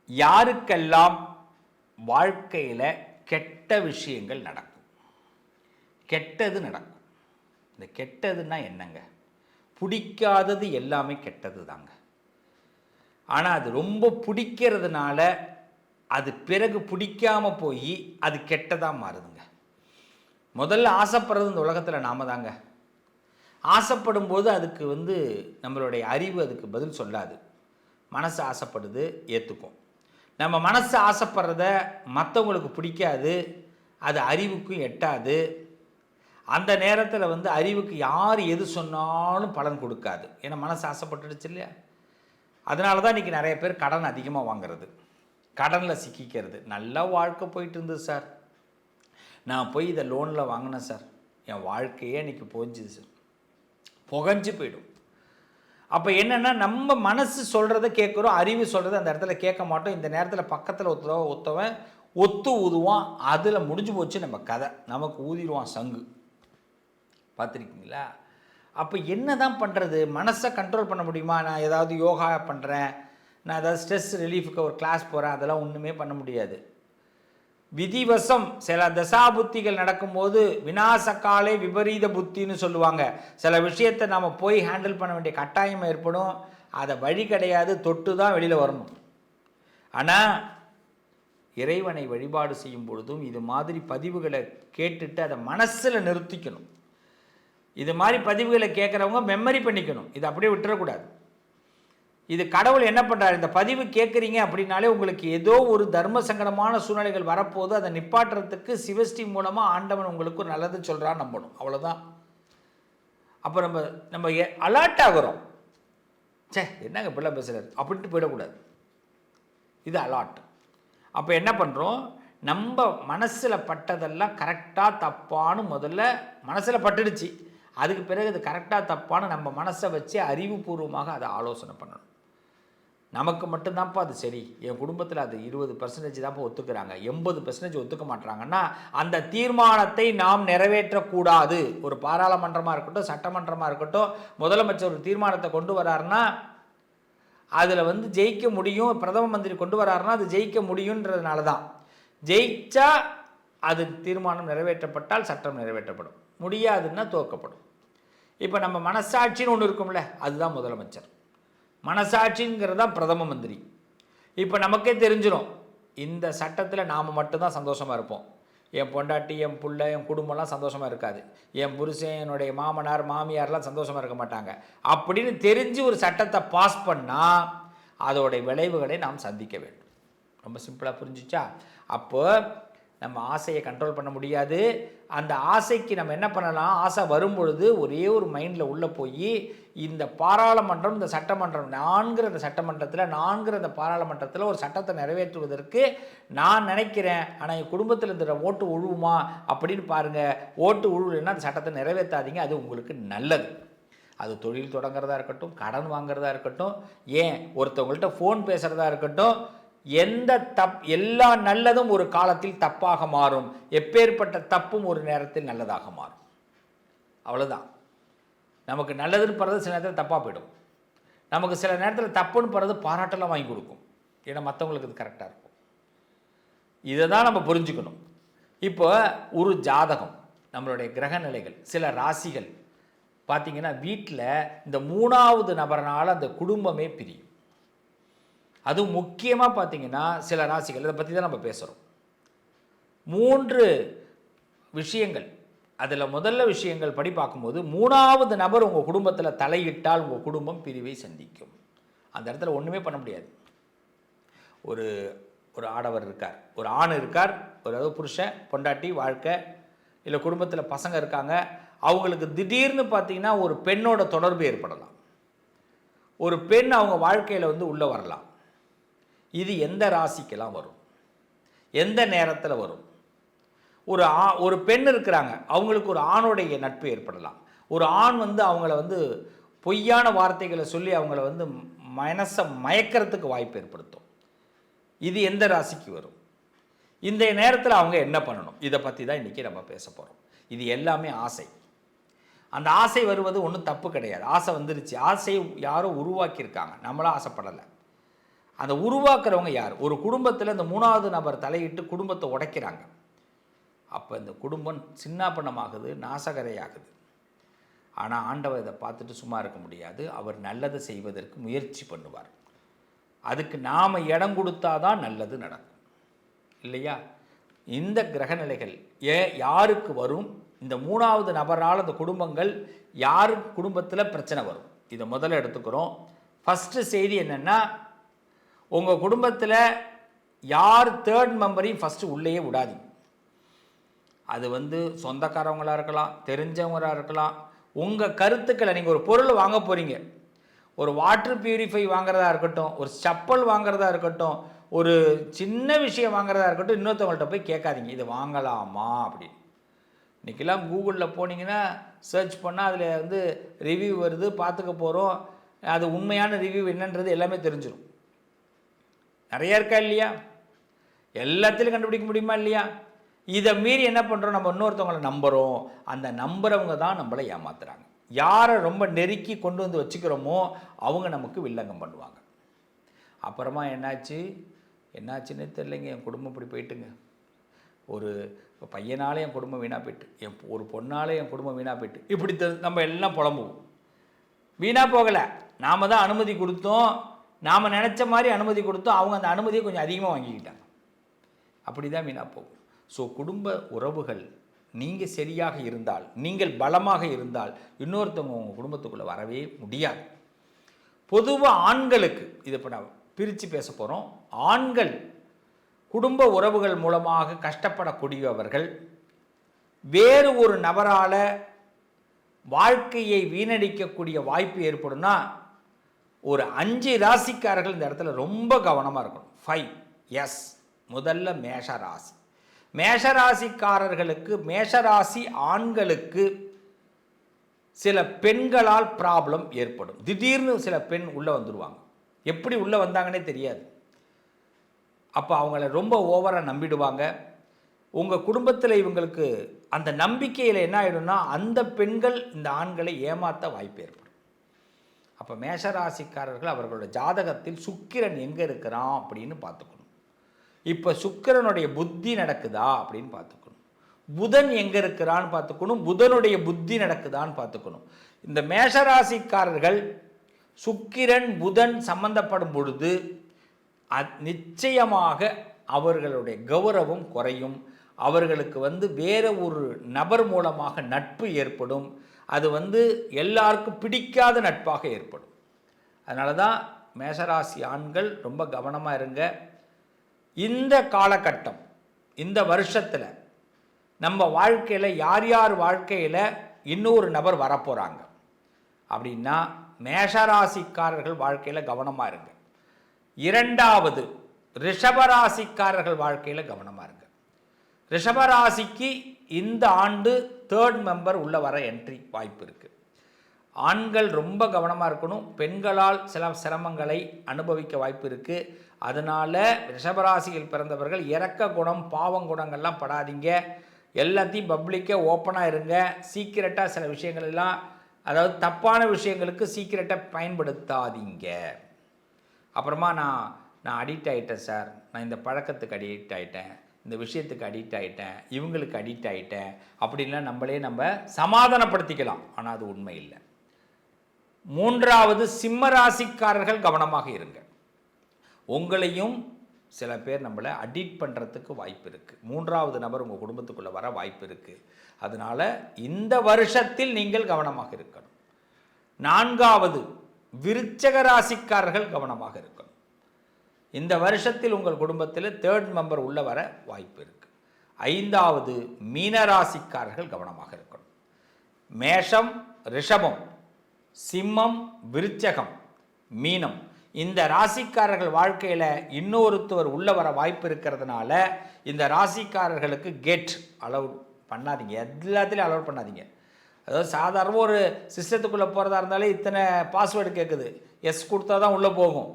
யாருக்கெல்லாம் வாழ்க்கையில் கெட்ட விஷயங்கள் நடக்கும், கெட்டது நடக்கும். இந்த கெட்டதுன்னா என்னங்க? பிடிக்காதது எல்லாமே கெட்டது தாங்க. ஆனால் அது ரொம்ப பிடிக்கிறதுனால அது பிறகு பிடிக்காமல் போய் அது கெட்டதாக மாறுதுங்க. முதல்ல ஆசைப்படுறது இந்த உலகத்தில் நாம தாங்க. ஆசைப்படும் போது அதுக்கு நம்மளுடைய அறிவு அதுக்கு பதில் சொல்லாது. மனசு ஆசைப்படுது, ஏற்றுக்கும். நம்ம மனசு ஆசைப்படுறத மற்றவங்களுக்கு பிடிக்காது, அது அறிவுக்கும் எட்டாது. அந்த நேரத்தில் அறிவுக்கு யார் எது சொன்னாலும் பலன் கொடுக்காது. ஏன்னா மனசு ஆசைப்பட்டுடுச்சு இல்லையா? அதனால தான் இன்றைக்கி நிறைய பேர் கடன் அதிகமாக வாங்கிறது, கடனில் சிக்கிக்கிறது. நல்லா வாழ்க்கை போயிட்டு இருந்தது சார், நான் போய் இதை லோனில் வாங்கினேன் சார், என் வாழ்க்கையே இன்றைக்கி போஞ்சுது சார், புகஞ்சு போயிடும். அப்போ என்னென்னா, நம்ம மனசு சொல்கிறத கேட்குறோம், அறிவு சொல்கிறத அந்த இடத்துல கேட்க மாட்டோம். இந்த நேரத்தில் பக்கத்தில் ஒருத்தவன் ஒத்து ஊதுவான், அதில் முடிஞ்சு போச்சு நம்ம கதை. நமக்கு ஊதிடுவான் சங்கு. பார்த்துருக்கீங்களா? அப்போ என்ன தான் பண்ணுறது? மனசை கண்ட்ரோல் பண்ண முடியுமா? நான் ஏதாவது யோகா பண்ணுறேன், நான் ஏதாவது ஸ்ட்ரெஸ் ரிலீஃபுக்கு ஒரு கிளாஸ் போகிறேன், அதெல்லாம் ஒன்றுமே பண்ண முடியாது. விதிவசம் சில தசாபுத்திகள் நடக்கும்போது விநாசக்காலே விபரீத புத்தின்னு சொல்லுவாங்க. சில விஷயத்தை நம்ம போய் ஹேண்டில் பண்ண வேண்டிய கட்டாயம் ஏற்படும். அதை வழி கிடையாது, தொட்டு தான் வெளியில் வரணும். ஆனால் இறைவனை வழிபாடு செய்யும் பொழுதும் இது மாதிரி பதிவுகளை கேட்டுட்டு அதை மனசில் நிறுத்திக்கணும். இது மாதிரி பதிவுகளை கேட்குறவங்க மெமரி பண்ணிக்கணும், இதை அப்படியே விட்டுறக்கூடாது. இது கடவுள் என்ன பண்ணுறாரு? இந்த பதிவு கேட்குறீங்க அப்படின்னாலே உங்களுக்கு ஏதோ ஒரு தர்ம சங்கடமான சூழ்நிலைகள் வரப்போது, அதை நிப்பாட்டுறதுக்கு சிவஸ்ரீ மூலமாக ஆண்டவன் உங்களுக்கு ஒரு நல்லது சொல்கிறான்னு நம்பணும், அவ்வளோதான். அப்போ நம்ம அலர்ட் ஆகிறோம். சே, என்னங்க இப்படிலாம் பேசுகிறாரு அப்படின்ட்டு போயிடக்கூடாது. இது அலர்ட். அப்போ என்ன பண்ணுறோம்? நம்ம மனசில் பட்டதெல்லாம் கரெக்டாக தப்பான்னு முதல்ல மனசில் பட்டுடுச்சு, அதுக்கு பிறகு அது கரெக்டாக தப்பான்னு நம்ம மனசை வச்சு அறிவுபூர்வமாக அதை ஆலோசனை பண்ணணும். நமக்கு மட்டும்தான்ப்பா அது சரி, என் குடும்பத்தில் அது 20% தான்ப்பா ஒத்துக்கிறாங்க, 80% ஒத்துக்க மாட்டுறாங்கன்னா அந்த தீர்மானத்தை நாம் நிறைவேற்றக்கூடாது. ஒரு பாராளுமன்றமாக இருக்கட்டும், சட்டமன்றமாக இருக்கட்டும், முதலமைச்சர் ஒரு தீர்மானத்தை கொண்டு வராருன்னா அதில் ஜெயிக்க முடியும், பிரதம மந்திரி கொண்டு வராருன்னா அது ஜெயிக்க முடியுன்றதுனால தான். ஜெயிச்சா அது தீர்மானம் நிறைவேற்றப்பட்டால் சட்டம் நிறைவேற்றப்படும், முடியாதுன்னா துவக்கப்படும். இப்போ நம்ம மனசாட்சின்னு ஒன்று இருக்கும்ல, அதுதான் முதலமைச்சர். மனசாட்சிங்கிறது தான் பிரதம மந்திரி. இப்போ நமக்கே தெரிஞ்சிடும், இந்த சட்டத்தில் நாம் மட்டும்தான் சந்தோஷமாக இருப்போம், என் பொண்டாட்டி, என் பிள்ளை, என் குடும்பம்லாம் சந்தோஷமாக இருக்காது, என் புருஷன், என்னுடைய மாமனார் மாமியார்லாம் சந்தோஷமாக இருக்க மாட்டாங்க அப்படின்னு தெரிஞ்சு ஒரு சட்டத்தை பாஸ் பண்ணால் அதோடைய விளைவுகளை நாம் சந்திக்க வேண்டும். ரொம்ப சிம்பிளாக புரிஞ்சிச்சா? அப்போ நம்ம ஆசையை கண்ட்ரோல் பண்ண முடியாது. அந்த ஆசைக்கு நம்ம என்ன பண்ணலாம்? ஆசை வரும்பொழுது ஒரே ஒரு மைண்டில் உள்ளே போய் இந்த பாராளுமன்றம், இந்த சட்டமன்றம், நான்கிற அந்த சட்டமன்றத்தில், நான்கிற அந்த பாராளுமன்றத்தில் ஒரு சட்டத்தை நிறைவேற்றுவதற்கு நான் நினைக்கிறேன், ஆனால் என் குடும்பத்தில் இந்த ஓட்டு உழுவுமா அப்படின்னு பாருங்கள். ஓட்டு உழுவுலைன்னா அந்த சட்டத்தை நிறைவேற்றாதீங்க, அது உங்களுக்கு நல்லது. அது தொழில் தொடங்குறதா இருக்கட்டும், கடன் வாங்குறதா இருக்கட்டும், ஏன் ஒருத்தவங்கள்ட்ட ஃபோன் பேசுகிறதா இருக்கட்டும், எல்லா நல்லதும் ஒரு காலத்தில் தப்பாக மாறும், எப்பேற்பட்ட தப்பும் ஒரு நேரத்தில் நல்லதாக மாறும். அவ்வளோதான். நமக்கு நல்லதுன்னு படுறது சில நேரத்தில் தப்பாக போயிடும், நமக்கு சில நேரத்தில் தப்புன்னு படுறது பாராட்டெல்லாம் வாங்கி கொடுக்கும், ஏன்னா மற்றவங்களுக்கு இது கரெக்டாக இருக்கும். இதை தான் நம்ம புரிஞ்சுக்கணும். இப்போ ஒரு ஜாதகம், நம்மளுடைய கிரக நிலைகள், சில ராசிகள் பார்த்திங்கன்னா வீட்டில் இந்த 3வது நபர்னால் அந்த குடும்பமே பிரியும். அதுவும் முக்கியமாக பார்த்திங்கன்னா சில ராசிகள், இதை பற்றி தான் நம்ம பேசுகிறோம். 3 விஷயங்கள், அதில் முதல்ல விஷயங்கள் படி பார்க்கும்போது 3வது நபர் உங்கள் குடும்பத்தில் தலையிட்டால் உங்கள் குடும்பம் பிரிவை சந்திக்கும். அந்த இடத்துல ஒன்றுமே பண்ண முடியாது. ஒரு ஆடவர் இருக்கார், ஒரு ஆண் இருக்கார், அதாவது புருஷன் பொண்டாட்டி வாழ்க்கை, இல்லை குடும்பத்தில் பசங்க இருக்காங்க, அவங்களுக்கு திடீர்னு பார்த்திங்கன்னா ஒரு பெண்ணோட தொடர்பு ஏற்படலாம், ஒரு பெண் அவங்க வாழ்க்கையில் உள்ளே வரலாம். இது எந்த ராசிக்கெல்லாம் வரும், எந்த நேரத்தில் வரும்? ஒரு பெண் இருக்கிறாங்க, அவங்களுக்கு ஒரு ஆணுடைய நட்பு ஏற்படலாம். ஒரு ஆண் அவங்கள பொய்யான வார்த்தைகளை சொல்லி அவங்கள மனசை மயக்கிறதுக்கு வாய்ப்பு ஏற்படுத்தும். இது எந்த ராசிக்கு வரும்? இந்த நேரத்தில் அவங்க என்ன பண்ணணும்? இதை பற்றி தான் இன்றைக்கி நம்ம பேச போகிறோம். இது எல்லாமே ஆசை. அந்த ஆசை வருவது ஒன்றும் தப்பு கிடையாது. ஆசை வந்துருச்சு, ஆசையை யாரோ உருவாக்கியிருக்காங்க, நம்மளாம் ஆசைப்படலை. அந்த உருவாக்குறவங்க யார்? ஒரு குடும்பத்தில் இந்த 3வது நபர் தலையிட்டு குடும்பத்தை உடைக்கிறாங்க. அப்போ இந்த குடும்பம் சின்னாபண்ணமாகுது, நாசகரையாகுது. ஆனால் ஆண்டவர் இதை பார்த்துட்டு சும்மா இருக்க முடியாது. அவர் நல்லதை செய்வதற்கு முயற்சி பண்ணுவார். அதுக்கு நாம் இடம் கொடுத்தாதான் நல்லது நடக்கும் இல்லையா? இந்த கிரகநிலைகள் யாருக்கு வரும்? இந்த 3வது நபரால் அந்த குடும்பங்கள் யார் குடும்பத்தில் பிரச்சனை வரும்? இதை முதல்ல எடுத்துக்கிறோம். ஃபஸ்ட்டு செய்தி என்னென்னா, உங்கள் குடும்பத்தில் யார் 3rd மெம்பரையும் ஃபஸ்ட்டு உள்ளேயே விடாதீங்க. அது சொந்தக்காரவங்களாக இருக்கலாம், தெரிஞ்சவங்களாக இருக்கலாம். உங்கள் கருத்துக்களை நீங்கள் ஒரு பொருள் வாங்க போகிறீங்க, ஒரு வாட்டர் பியூரிஃபை வாங்குறதா இருக்கட்டும், ஒரு செப்பல் வாங்குறதா இருக்கட்டும், ஒரு சின்ன விஷயம் வாங்குறதா இருக்கட்டும், இன்னொருத்தவங்கள்ட்ட போய் கேட்காதீங்க இது வாங்கலாமா அப்படின்னு. இன்றைக்கெல்லாம் கூகுளில் போனீங்கன்னா சர்ச் பண்ணால் அதில் ரிவ்யூ வருது, பார்த்துக்க போகிறோம். அது உண்மையான ரிவ்யூ என்னன்றது எல்லாமே தெரிஞ்சிடும். நிறையா இருக்கா இல்லையா? எல்லாத்திலையும் கண்டுபிடிக்க முடியுமா இல்லையா? இதை மீறி என்ன பண்ணுறோம்? நம்ம இன்னொருத்தவங்களை நம்புகிறோம். அந்த நம்புறவங்க தான் நம்மளை ஏமாத்துறாங்க. யாரை ரொம்ப நெருக்கி கொண்டு வச்சுக்கிறோமோ அவங்க நமக்கு வில்லங்கம் பண்ணுவாங்க. அப்புறமா என்னாச்சுன்னே தெரியலைங்க, என் குடும்பம் இப்படி போயிட்டுங்க. ஒரு பையனாலே என் குடும்பம் வீணாக போயிட்டு, ஒரு பொண்ணாலே என் குடும்பம் வீணாக போயிட்டு, இப்படி நம்ம எல்லாம் புலம்புவோம். வீணாக போகலை, நாம் தான் அனுமதி கொடுத்தோம். நாம் நினச்ச மாதிரி அனுமதி கொடுத்தோம். அவங்க அந்த அனுமதியை கொஞ்சம் அதிகமாக வாங்கிக்கிட்டாங்க. அப்படி தான் வீணாக போகும். ஸோ குடும்ப உறவுகள் நீங்கள் சரியாக இருந்தால், நீங்கள் பலமாக இருந்தால், இன்னொருத்தவங்க உங்கள் குடும்பத்துக்குள்ளே வரவே முடியாது. பொதுவாக ஆண்களுக்கு இதை இப்போ நான் பிரித்து பேச போகிறோம். ஆண்கள் குடும்ப உறவுகள் மூலமாக கஷ்டப்படக்கூடியவர்கள் வேறு ஒரு நபரால் வாழ்க்கையை வீணடிக்கக்கூடிய வாய்ப்பு ஏற்படும்னா, ஒரு 5 ராசிக்காரர்கள் இந்த இடத்துல ரொம்ப கவனமாக இருக்கணும். 5 எஸ். முதல்ல மேஷராசி. மேஷராசிக்காரர்களுக்கு, மேஷராசி ஆண்களுக்கு சில பெண்களால் ப்ராப்ளம் ஏற்படும். திடீர்னு சில பெண் உள்ளே வந்துடுவாங்க. எப்படி உள்ளே வந்தாங்கன்னே தெரியாது. அப்போ அவங்கள ரொம்ப ஓவராக நம்பிடுவாங்க. உங்கள் குடும்பத்தில் இவங்களுக்கு அந்த நம்பிக்கையில் என்ன ஆகிடும்னா, அந்த பெண்கள் இந்த ஆண்களை ஏமாற்ற வாய்ப்பு ஏற்படும். அப்போ மேஷராசிக்காரர்கள் அவர்களோட ஜாதகத்தில் சுக்கிரன் எங்கே இருக்கிறான் அப்படின்னு பார்த்துக்கணும். இப்போ சுக்கிரனுடைய புத்தி நடக்குதா அப்படின்னு பார்த்துக்கணும். புதன் எங்கே இருக்கிறான்னு பார்த்துக்கணும். புதனுடைய புத்தி நடக்குதான்னு பார்த்துக்கணும். இந்த மேஷராசிக்காரர்கள் சுக்கிரன் புதன் சம்பந்தப்படும் பொழுது நிச்சயமாக அவர்களுடைய கௌரவம் குறையும். அவர்களுக்கு வேற ஒரு நபர் மூலமாக நட்பு ஏற்படும். அது எல்லாருக்கும் பிடிக்காத நட்பாக ஏற்படும். அதனால தான் மேஷராசி ஆண்கள் ரொம்ப கவனமாக இருங்க. இந்த காலகட்டம், இந்த வருஷத்தில் நம்ம வாழ்க்கையில் யார் யார் வாழ்க்கையில் இன்னொரு நபர் வரப்போகிறாங்க அப்படின்னா, மேஷராசிக்காரர்கள் வாழ்க்கையில் கவனமாக இருங்க. 2வது ரிஷபராசிக்காரர்கள் வாழ்க்கையில் கவனமாக இருங்க. ரிஷபராசிக்கு இந்த ஆண்டு 3rd மெம்பர் உள்ள வர என்ட்ரி வாய்ப்பு இருக்குது. ஆண்கள் ரொம்ப கவனமாக இருக்கணும். பெண்களால் சில சிரமங்களை அனுபவிக்க வாய்ப்பு இருக்குது. அதனால் ரிஷபராசியில் பிறந்தவர்கள் இரக்க குணம், பாவங்குணங்கள்லாம் படாதீங்க. எல்லாத்தையும் பப்ளிக்காக ஓப்பனாக இருங்க. சீக்கிரட்டாக சில விஷயங்கள் எல்லாம், அதாவது தப்பான விஷயங்களுக்கு சீக்கிரட்டாக பயன்படுத்தாதீங்க. அப்புறமா நான் அடிக்ட் ஆகிட்டேன் சார், நான் இந்த பழக்கத்துக்கு அடிக்ட் ஆகிட்டேன், இந்த விஷயத்துக்கு அடிக்ட் ஆகிட்டேன், இவங்களுக்கு அடிக்ட் ஆகிட்டேன் அப்படின்லாம் நம்ம சமாதானப்படுத்திக்கலாம். ஆனால் அது உண்மை இல்லை. 3வது சிம்மராசிக்காரர்கள் கவனமாக இருங்க. உங்களையும் சில பேர் நம்மளை அடிக்ட் பண்ணுறதுக்கு வாய்ப்பு இருக்குது. 3வது நபர் உங்கள் குடும்பத்துக்குள்ளே வர வாய்ப்பு இருக்குது. அதனால் இந்த வருஷத்தில் நீங்கள் கவனமாக இருக்கணும். 4வது விருச்சக ராசிக்காரர்கள் கவனமாக இருக்கணும். இந்த வருஷத்தில் உங்கள் குடும்பத்தில் 3rd மெம்பர் உள்ள வர வாய்ப்பு இருக்குது. 5வது மீனராசிக்காரர்கள் கவனமாக இருக்கணும். மேஷம், ரிஷபம், சிம்மம், விருச்சகம், மீனம், இந்த ராசிக்காரர்கள் வாழ்க்கையில் இன்னொருத்தவர் உள்ள வர வாய்ப்பு இருக்கிறதுனால இந்த ராசிக்காரர்களுக்கு கேட் அலோவ் பண்ணாதீங்க. எல்லாத்துலேயும் அலோவ் பண்ணாதீங்க. அதாவது சாதாரண ஒரு சிஸ்டத்துக்குள்ளே போகிறதா இருந்தாலே இத்தனை பாஸ்வேர்டு கேட்குது, எஸ் கொடுத்தா தான் உள்ளே போகும்.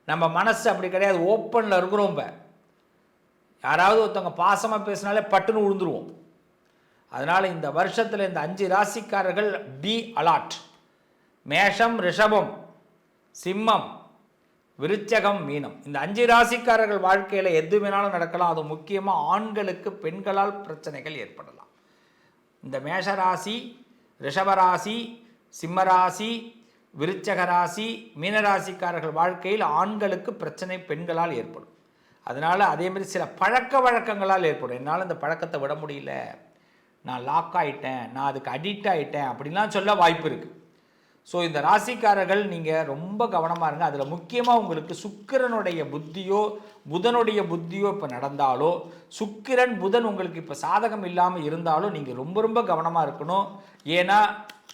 நம்ம மனசு அப்படி கிடையாது, ஓப்பனில் இருக்கிறோம். இப்போ யாராவது ஒருத்தவங்க பாசமாக பேசினாலே பட்டுன்னு விழுந்துருவோம். அதனால் இந்த வருஷத்தில் இந்த 5 ராசிக்காரர்கள் பி அலாட். மேஷம், ரிஷபம், சிம்மம், விருச்சகம், மீனம். இந்த 5 ராசிக்காரர்கள் வாழ்க்கையில் எது வேணாலும் நடக்கலாம். அது முக்கியமாக ஆண்களுக்கு பெண்களால் பிரச்சனைகள் ஏற்படலாம். இந்த மேஷராசி, ரிஷபராசி, சிம்மராசி, விருச்சக ராசி, மீனராசிக்காரர்கள் வாழ்க்கையில் ஆண்களுக்கு பிரச்சனை பெண்களால் ஏற்படும். அதனால் அதேமாதிரி சில பழக்க வழக்கங்களால் ஏற்படும். என்னால் இந்த பழக்கத்தை விட முடியல, நான் லாக் ஆகிட்டேன், நான் அதுக்கு அடிக்ட் ஆகிட்டேன் அப்படின்லாம் சொல்ல வாய்ப்பு இருக்குது. ஸோ இந்த ராசிக்காரர்கள் நீங்கள் ரொம்ப கவனமாக இருங்க. அதில் முக்கியமாக உங்களுக்கு சுக்கிரனுடைய புத்தியோ புதனுடைய புத்தியோ இப்போ நடந்தாலோ, சுக்கிரன் புதன் உங்களுக்கு இப்போ சாதகம் இல்லாமல் இருந்தாலும் நீங்கள் ரொம்ப ரொம்ப கவனமாக இருக்கணும். ஏன்னா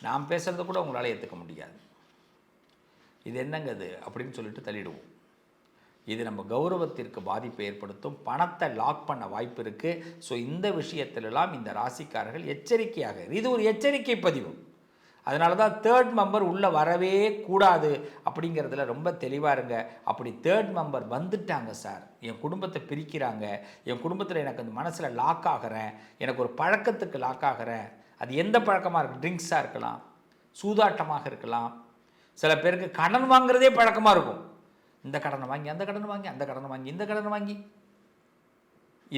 நான் பேசுகிறத கூட உங்களால் ஏற்றுக்க முடியாது. இது என்னங்க இது அப்படின்னு சொல்லிட்டு தள்ளிடுவோம். இது நம்ம கௌரவத்திற்கு பாதிப்பை ஏற்படுத்தும், பணத்தை லாக் பண்ண வாய்ப்பு இருக்குது. ஸோ இந்த விஷயத்திலெல்லாம் இந்த ராசிக்காரர்கள் எச்சரிக்கையாக, இது ஒரு எச்சரிக்கை பதிவு. அதனால தான் 3rd மெம்பர் உள்ளே வரவே கூடாது அப்படிங்கிறதுல ரொம்ப தெளிவாக இருங்க. அப்படி 3rd மெம்பர் வந்துட்டாங்க சார், என் குடும்பத்தை பிரிக்கிறாங்க, என் குடும்பத்தில் எனக்கு அந்த மனசில் லாக் ஆகிறேன், எனக்கு ஒரு பழக்கத்துக்கு லாக் ஆகிறேன். அது எந்த பழக்கமாக இருக்கும்? ட்ரிங்க்ஸாக இருக்கலாம், சூதாட்டமாக இருக்கலாம், சில பேருக்கு கடன் வாங்குறதே பழக்கமாக இருக்கும். இந்த கடனை வாங்கி அந்த கடனை வாங்கி, அந்த கடனை வாங்கி இந்த கடனை வாங்கி,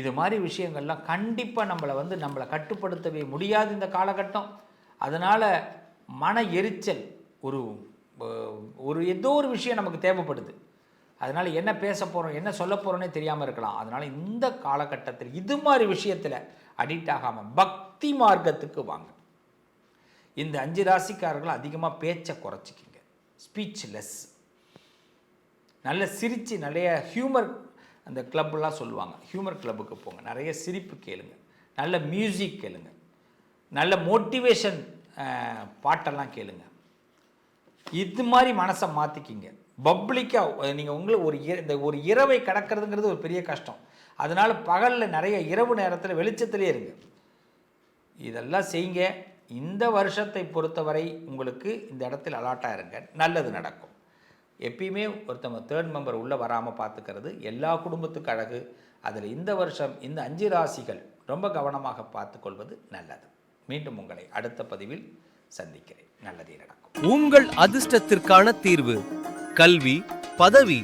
இது மாதிரி விஷயங்கள்லாம் கண்டிப்பாக நம்மளை கட்டுப்படுத்தவே முடியாது இந்த காலகட்டம். அதனால் மன எரிச்சல், ஒரு ஏதோ ஒரு விஷயம் நமக்கு தேவைப்படுது. அதனால் என்ன பேச போகிறோம், என்ன சொல்ல போகிறோன்னே தெரியாமல் இருக்கலாம். அதனால் இந்த காலகட்டத்தில் இது மாதிரி விஷயத்தில் அடிக்ட் ஆகாமல் பக்தி மார்க்கத்துக்கு வாங்க. இந்த 5 ராசிக்காரர்கள் அதிகமாக பேச்சை குறைச்சிக்கிங்க, ஸ்பீச்லெஸ், நல்ல சிரித்து, நிறைய ஹியூமர், அந்த கிளப்லாம் சொல்லுவாங்க, ஹியூமர் கிளப்புக்கு போங்க, நிறைய சிரிப்பு கேளுங்க, நல்ல மியூசிக் கேளுங்க, நல்ல மோட்டிவேஷன் பாட்டெல்லாம் கேளுங்க. இது மாதிரி மனசை மாற்றிக்கிங்க. பப்ளிக்காக நீங்கள் உங்களுக்கு ஒரு இரவை கடக்கிறதுங்கிறது ஒரு பெரிய கஷ்டம். அதனால் பகலில் நிறைய இரவு நேரத்தில் வெளிச்சத்திலே இருங்க. இதெல்லாம் செய்யுங்க. இந்த வருஷத்தை பொறுத்தவரை உங்களுக்கு இந்த இடத்துல அலாட்டாக இருங்க, நல்லது நடக்கும். எப்பயுமே ஒருத்தவங்க 3rd மெம்பர் உள்ளே வராமல் பார்த்துக்கிறது எல்லா குடும்பத்துக்கு அழகு. அதில் இந்த வருஷம் இந்த 5 ராசிகள் ரொம்ப கவனமாக பார்த்துக்கொள்வது நல்லது. மீண்டும் உங்களை அடுத்த பதிவில் சந்திக்கிறேன். நல்லதே நடக்கும். உங்கள் அதிர்ஷ்டத்திற்கான தீர்வு: கல்வி, பதவி,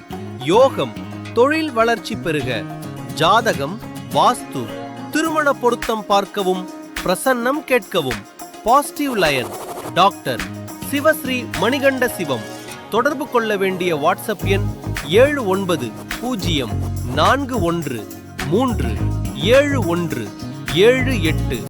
யோகம், தொழில் வளர்ச்சி பெருக, ஜாதகம், வாஸ்து, திருமண பொருத்தம் பார்க்கவும், பிரசன்னம் கேட்கவும். Positive lion doctor Sivasri Manikanda Sivam. தொடர்பு கொள்ள வேண்டிய வாட்ஸ்அப் எண் 7904137178.